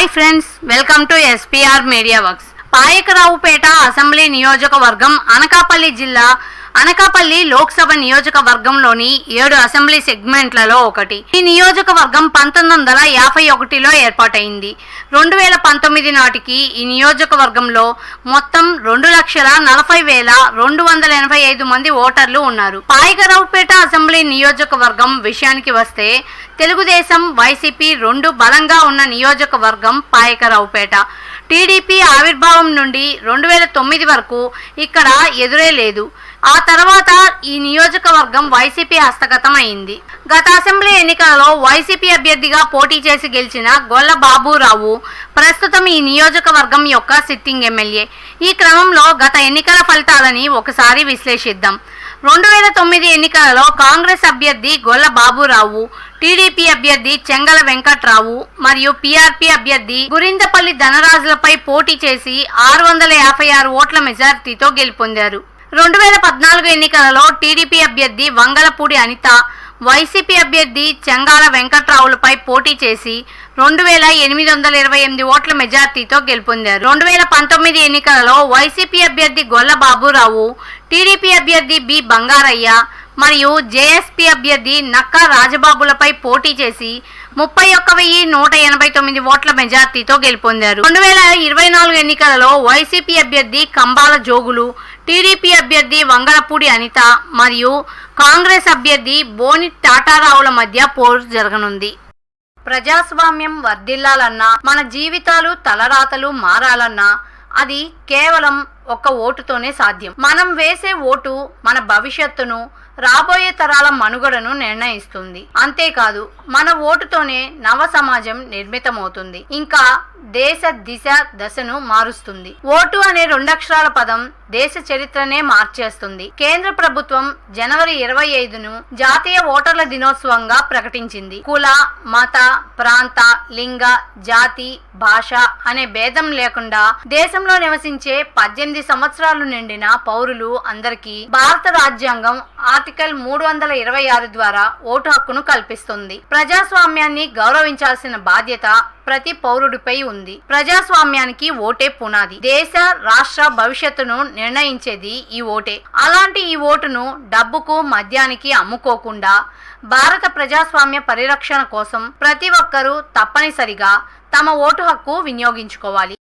Hi friends, welcome to SPR media works. Payakaraopeta assembly నియోజకవర్గం అనకాపల్లి జిల్లా అనకాపల్లి లోక్సభ నియోజకవర్గంలోని 7 అసెంబ్లీ సెగ్మెంట్లలో ఒకటి. ఈ నియోజకవర్గం 1951లో ఏర్పాటైంది. 2019 నాటికి ఈ నియోజకవర్గంలో మొత్తం 2,40,285 మంది ఓటర్లు ఉన్నారు. పాయకరావుపేట అసెంబ్లీ నియోజకవర్గం విషయానికి వస్తే తెలుగుదేశం, వైసీపీ రెండు బలంగా ఉన్న నియోజకవర్గం పాయకరావుపేట. టీడీపీ ఆవిర్భావం నుండి 2009 వరకు ఇక్కడ ఎదురే లేదు. ఆ తర్వాత ఈ నియోజకవర్గం వైసీపీ హస్తగతం అయింది. గత అసెంబ్లీ ఎన్నికలలో వైసీపీ అభ్యర్థిగా పోటీ చేసి గెలిచిన గొల్ల బాబురావు ప్రస్తుతం ఈ నియోజకవర్గం యొక్క సిట్టింగ్ ఎమ్మెల్యే. ఈ క్రమంలో గత ఎన్నికల ఫలితాలని ఒకసారి విశ్లేషిద్దాం. 2009 ఎన్నికలలో కాంగ్రెస్ అభ్యర్థి గొల్ల బాబురావు, టీడీపీ అభ్యర్థి చెంగల వెంకట్రావు మరియు పీఆర్పీ అభ్యర్థి గురిందపల్లి ధనరాజులపై పోటీ చేసి 656 ఓట్ల మెజారిటీతో గెలుపొందారు. 2014 ఎన్నికలలో టీడీపీ అభ్యర్థి వంగలపూడి అనిత, వైసీపీ అభ్యర్థి చెంగాల వెంకట్రావులపై పోటీ చేసి 2,828 ఓట్ల మెజార్టీతో గెలుపొందారు. 2019 ఎన్నికలలో వైసీపీ అభ్యర్థి గొల్ల బాబురావు, టీడీపీ అభ్యర్థి బి బంగారయ్య మరియు జేఎస్పీ అభ్యర్థి నక్కా రాజబాబులపై పోటీ చేసి 31,189 ఓట్ల మెజార్టీతో గెలుపొందారు. 2024 ఎన్నికలలో వైసీపీ అభ్యర్థి కంబాల జోగులు, టీడీపీ అభ్యర్థి వంగలపూడి అనిత మరియు కాంగ్రెస్ అభ్యర్థి బోని టాటారావుల మధ్య పోరు జరగనుంది. ప్రజాస్వామ్యం వర్ధిల్లాలన్నా, మన జీవితాలు తలరాతలు మారాలన్నా అది కేవలం ఒక్క ఓటుతోనే సాధ్యం. మనం వేసే ఓటు మన భవిష్యత్తును, రాబోయే తరాల మనుగడను నిర్ణయిస్తుంది. అంతేకాదు, మన ఓటుతోనే నవ సమాజం నిర్మితమవుతుంది, ఇంకా దేశ దిశ దశను మారుస్తుంది. ఓటు అనే 2 అక్షరాల పదం దేశ చరిత్రనే మార్చేస్తుంది. కేంద్ర ప్రభుత్వం జనవరి 25ను జాతీయ ఓటర్ల దినోత్సవంగా ప్రకటించింది. కుల, మత, ప్రాంత, లింగ, జాతి, భాష అనే భేదం లేకుండా దేశంలో నివసించే 18 సంవత్సరాలు నిండిన పౌరులు అందరికీ భారత రాజ్యాంగం ఆర్టికల్ 326 ద్వారా ఓటు హక్కును కల్పిస్తుంది. ప్రజాస్వామ్యాన్ని గౌరవించాల్సిన బాధ్యత ప్రతి పౌరుడిపై ఉంది. ప్రజాస్వామ్యానికి ఓటే పునాది. దేశ, రాష్ట్ర భవిష్యత్తును నిర్ణయించేది ఈ ఓటే. అలాంటి ఈ ఓటును డబ్బుకు, మద్యానికి అమ్ముకోకుండా భారత ప్రజాస్వామ్య పరిరక్షణ కోసం ప్రతి ఒక్కరూ తప్పనిసరిగా తమ ఓటు హక్కు వినియోగించుకోవాలి.